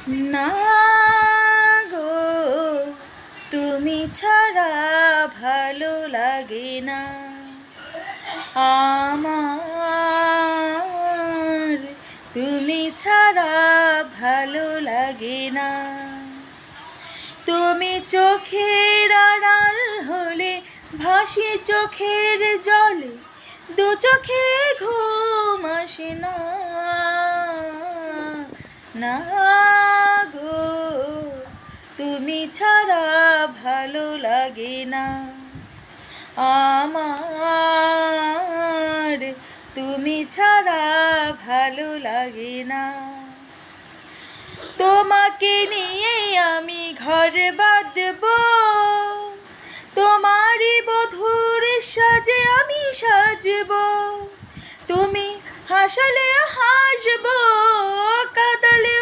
না গো, তুমি ছাড়া ভালো লাগে না আমার, তুমি ছাড়া ভালো লাগে না। তুমি চোখের আড়াল হলে ভাসি চোখের জলে, দু চোখে ঘুম আসে না। না গো, তুমি ছাড়া ভালো লাগে না আমার, তুমি ছাড়া ভালো লাগে না। তোমাকে নিয়ে আমি ঘর বাঁধবো, তোমারই বধূর সাজে আমি সাজবো। তুমি হাসালে হাসবো, কাঁদালেও